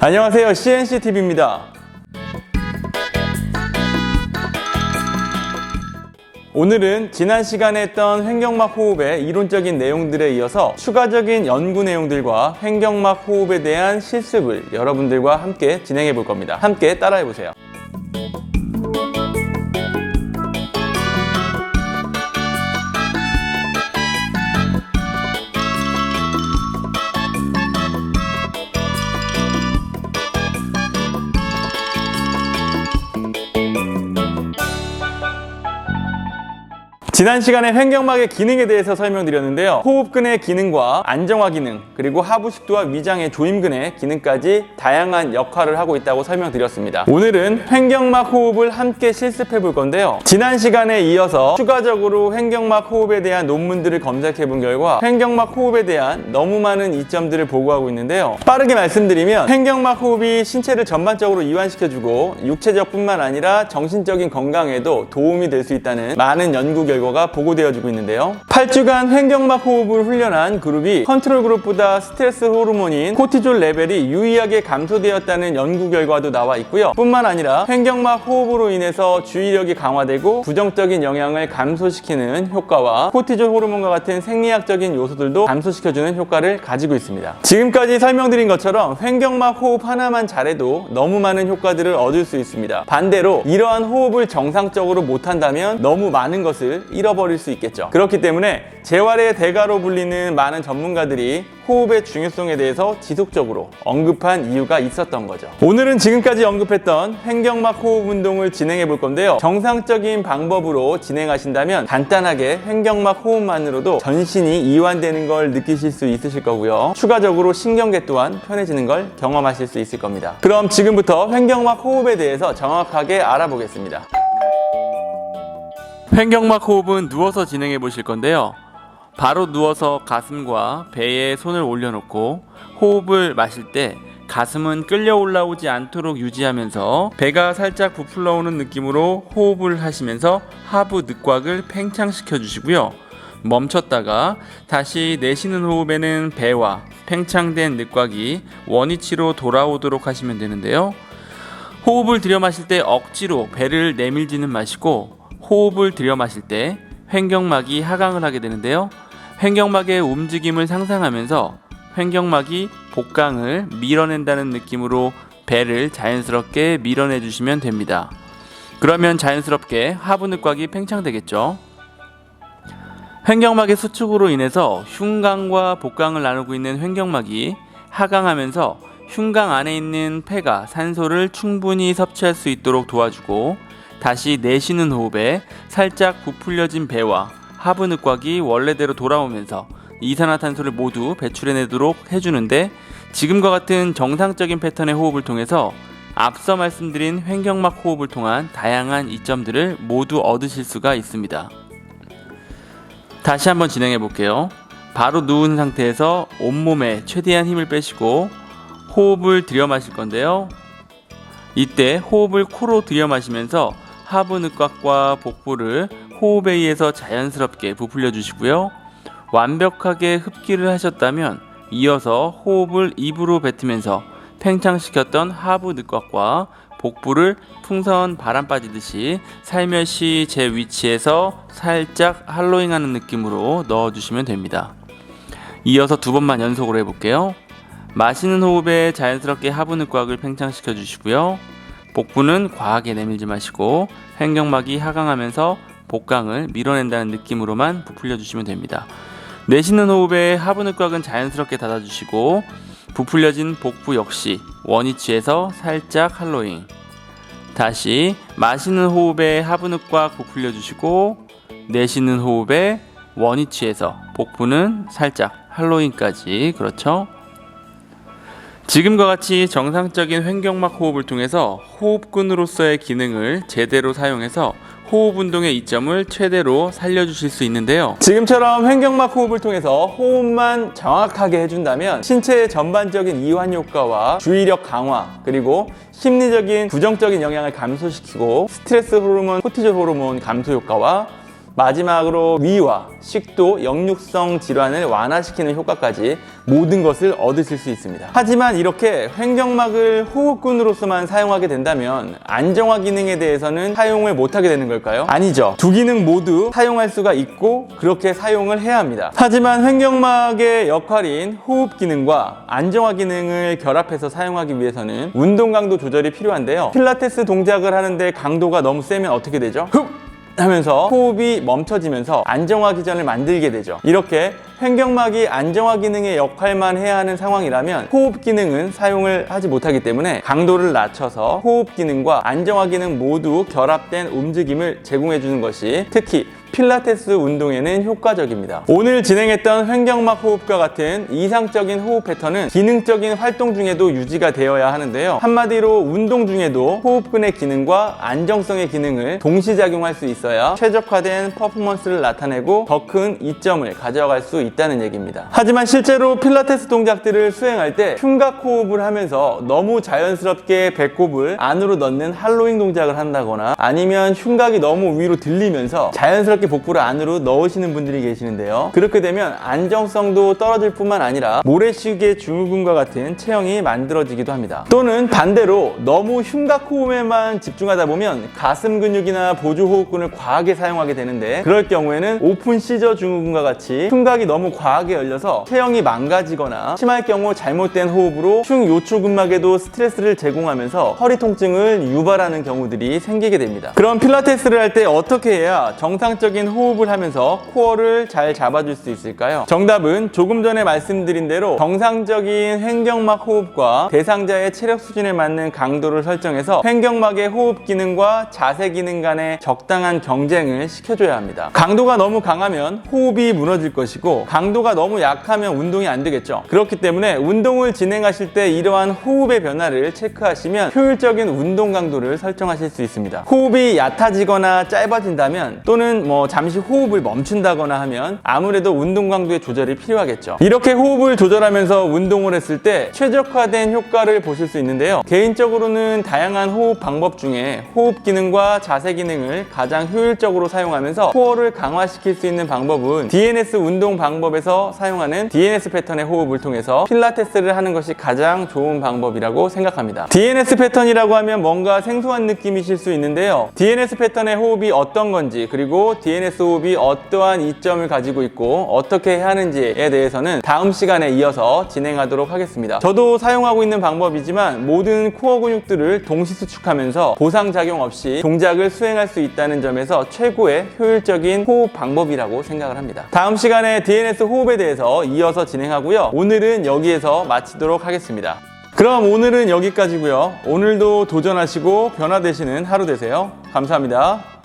안녕하세요, CNCTV입니다. 오늘은 지난 시간에 했던 횡격막 호흡의 이론적인 내용들에 이어서 추가적인 연구 내용들과 횡격막 호흡에 대한 실습을 여러분들과 함께 진행해 볼 겁니다. 함께 따라해 보세요. 지난 시간에 횡격막의 기능에 대해서 설명드렸는데요. 호흡근의 기능과 안정화 기능, 그리고 하부식도와 위장의 조임근의 기능까지 다양한 역할을 하고 있다고 설명드렸습니다. 오늘은 횡격막 호흡을 함께 실습해 볼 건데요. 지난 시간에 이어서 추가적으로 횡격막 호흡에 대한 논문들을 검색해 본 결과 횡격막 호흡에 대한 너무 많은 이점들을 보고하고 있는데요. 빠르게 말씀드리면 횡격막 호흡이 신체를 전반적으로 이완시켜주고 육체적뿐만 아니라 정신적인 건강에도 도움이 될 수 있다는 많은 연구 결과가 보고되어지고 있는데요. 8주간 횡격막 호흡을 훈련한 그룹이 컨트롤 그룹보다 스트레스 호르몬인 코티졸 레벨이 유의하게 감소되었다는 연구 결과도 나와 있고요. 뿐만 아니라 횡격막 호흡으로 인해서 주의력이 강화되고 부정적인 영향을 감소시키는 효과와 코티졸 호르몬과 같은 생리학적인 요소들도 감소시켜주는 효과를 가지고 있습니다. 지금까지 설명드린 것처럼 횡격막 호흡 하나만 잘해도 너무 많은 효과들을 얻을 수 있습니다. 반대로 이러한 호흡을 정상적으로 못한다면 너무 많은 것을 잃어버릴 수 있겠죠. 그렇기 때문에 재활의 대가로 불리는 많은 전문가들이 호흡의 중요성에 대해서 지속적으로 언급한 이유가 있었던 거죠. 오늘은 지금까지 언급했던 횡격막 호흡 운동을 진행해 볼 건데요. 정상적인 방법으로 진행하신다면 간단하게 횡격막 호흡만으로도 전신이 이완되는 걸 느끼실 수 있으실 거고요. 추가적으로 신경계 또한 편해지는 걸 경험하실 수 있을 겁니다. 그럼 지금부터 횡격막 호흡에 대해서 정확하게 알아보겠습니다. 횡격막 호흡은 누워서 진행해 보실 건데요. 바로 누워서 가슴과 배에 손을 올려놓고 호흡을 마실 때 가슴은 끌려 올라오지 않도록 유지하면서 배가 살짝 부풀러 오는 느낌으로 호흡을 하시면서 하부 늑곽을 팽창시켜 주시고요. 멈췄다가 다시 내쉬는 호흡에는 배와 팽창된 늑곽이 원위치로 돌아오도록 하시면 되는데요. 호흡을 들여 마실 때 억지로 배를 내밀지는 마시고 호흡을 들여 마실 때 횡격막이 하강을 하게 되는데요. 횡격막의 움직임을 상상하면서 횡격막이 복강을 밀어낸다는 느낌으로 배를 자연스럽게 밀어내 주시면 됩니다. 그러면 자연스럽게 하부 늑곽이 팽창되겠죠. 횡격막의 수축으로 인해서 흉곽과 복강을 나누고 있는 횡격막이 하강하면서 흉곽 안에 있는 폐가 산소를 충분히 섭취할 수 있도록 도와주고 다시 내쉬는 호흡에 살짝 부풀려진 배와 하부 늑곽이 원래대로 돌아오면서 이산화탄소를 모두 배출해내도록 해주는데 지금과 같은 정상적인 패턴의 호흡을 통해서 앞서 말씀드린 횡격막 호흡을 통한 다양한 이점들을 모두 얻으실 수가 있습니다. 다시 한번 진행해 볼게요. 바로 누운 상태에서 온몸에 최대한 힘을 빼시고 호흡을 들여 마실 건데요. 이때 호흡을 코로 들여 마시면서 하부 늑곽과 복부를 호흡에 의해서 자연스럽게 부풀려 주시고요. 완벽하게 흡기를 하셨다면 이어서 호흡을 입으로 뱉으면서 팽창시켰던 하부 늑곽과 복부를 풍선 바람 빠지듯이 살며시 제 위치에서 살짝 할로잉하는 느낌으로 넣어주시면 됩니다. 이어서 두 번만 연속으로 해볼게요. 마시는 호흡에 자연스럽게 하부 늑곽을 팽창시켜 주시고요. 복부는 과하게 내밀지 마시고 횡격막이 하강하면서 복강을 밀어낸다는 느낌으로만 부풀려 주시면 됩니다. 내쉬는 호흡에 하부 늑곽은 자연스럽게 닫아주시고 부풀려진 복부 역시 원위치에서 살짝 할로잉. 다시 마시는 호흡에 하부 늑곽 부풀려 주시고 내쉬는 호흡에 원위치에서 복부는 살짝 할로잉까지. 그렇죠? 지금과 같이 정상적인 횡격막 호흡을 통해서 호흡근으로서의 기능을 제대로 사용해서 호흡 운동의 이점을 최대로 살려주실 수 있는데요. 지금처럼 횡격막 호흡을 통해서 호흡만 정확하게 해준다면 신체의 전반적인 이완 효과와 주의력 강화, 그리고 심리적인 부정적인 영향을 감소시키고 스트레스 호르몬, 코티졸 호르몬 감소 효과와 마지막으로 위와 식도, 역류성 질환을 완화시키는 효과까지 모든 것을 얻으실 수 있습니다. 하지만 이렇게 횡격막을 호흡근으로서만 사용하게 된다면 안정화 기능에 대해서는 사용을 못하게 되는 걸까요? 아니죠. 두 기능 모두 사용할 수가 있고 그렇게 사용을 해야 합니다. 하지만 횡격막의 역할인 호흡 기능과 안정화 기능을 결합해서 사용하기 위해서는 운동 강도 조절이 필요한데요. 필라테스 동작을 하는데 강도가 너무 세면 어떻게 되죠? 흡! 하면서 호흡이 멈춰지면서 안정화 기전을 만들게 되죠. 이렇게 횡격막이 안정화 기능의 역할만 해야 하는 상황이라면 호흡 기능은 사용을 하지 못하기 때문에 강도를 낮춰서 호흡 기능과 안정화 기능 모두 결합된 움직임을 제공해 주는 것이 특히 필라테스 운동에는 효과적입니다. 오늘 진행했던 횡격막 호흡과 같은 이상적인 호흡 패턴은 기능적인 활동 중에도 유지가 되어야 하는데요. 한마디로 운동 중에도 호흡근의 기능과 안정성의 기능을 동시작용할 수 있어야 최적화된 퍼포먼스를 나타내고 더 큰 이점을 가져갈 수 있다는 얘기입니다. 하지만 실제로 필라테스 동작들을 수행할 때 흉곽 호흡을 하면서 너무 자연스럽게 배꼽을 안으로 넣는 할로잉 동작을 한다거나 아니면 흉곽이 너무 위로 들리면서 자연스럽게 복부를 안으로 넣으시는 분들이 계시는데요. 그렇게 되면 안정성도 떨어질 뿐만 아니라 모래시계 증후군과 같은 체형이 만들어지기도 합니다. 또는 반대로 너무 흉곽 호흡에만 집중하다 보면 가슴 근육이나 보조 호흡근을 과하게 사용하게 되는데 그럴 경우에는 오픈 시저 증후군과 같이 흉곽이 너무 과하게 열려서 체형이 망가지거나 심할 경우 잘못된 호흡으로 흉요추근막에도 스트레스를 제공하면서 허리 통증을 유발하는 경우들이 생기게 됩니다. 그럼 필라테스를 할 때 어떻게 해야 정상적인 호흡을 하면서 코어를 잘 잡아줄 수 있을까요? 정답은 조금 전에 말씀드린 대로 정상적인 횡격막 호흡과 대상자의 체력 수준에 맞는 강도를 설정해서 횡격막의 호흡 기능과 자세 기능 간의 적당한 경쟁을 시켜줘야 합니다. 강도가 너무 강하면 호흡이 무너질 것이고 강도가 너무 약하면 운동이 안 되겠죠. 그렇기 때문에 운동을 진행하실 때 이러한 호흡의 변화를 체크하시면 효율적인 운동 강도를 설정하실 수 있습니다. 호흡이 얕아지거나 짧아진다면 또는 잠시 호흡을 멈춘다거나 하면 아무래도 운동 강도의 조절이 필요하겠죠. 이렇게 호흡을 조절하면서 운동을 했을 때 최적화된 효과를 보실 수 있는데요. 개인적으로는 다양한 호흡 방법 중에 호흡 기능과 자세 기능을 가장 효율적으로 사용하면서 코어를 강화시킬 수 있는 방법은 DNS 운동 방법에서 사용하는 DNS 패턴의 호흡을 통해서 필라테스를 하는 것이 가장 좋은 방법이라고 생각합니다. DNS 패턴이라고 하면 뭔가 생소한 느낌이실 수 있는데요. DNS 패턴의 호흡이 어떤 건지 그리고 DNS 호흡이 어떠한 이점을 가지고 있고 어떻게 해야 하는지에 대해서는 다음 시간에 이어서 진행하도록 하겠습니다. 저도 사용하고 있는 방법이지만 모든 코어 근육들을 동시 수축하면서 보상작용 없이 동작을 수행할 수 있다는 점에서 최고의 효율적인 호흡 방법이라고 생각을 합니다. 다음 시간에 DNS 호흡에 대해서 이어서 진행하고요. 오늘은 여기에서 마치도록 하겠습니다. 그럼 오늘은 여기까지고요. 오늘도 도전하시고 변화되시는 하루 되세요. 감사합니다.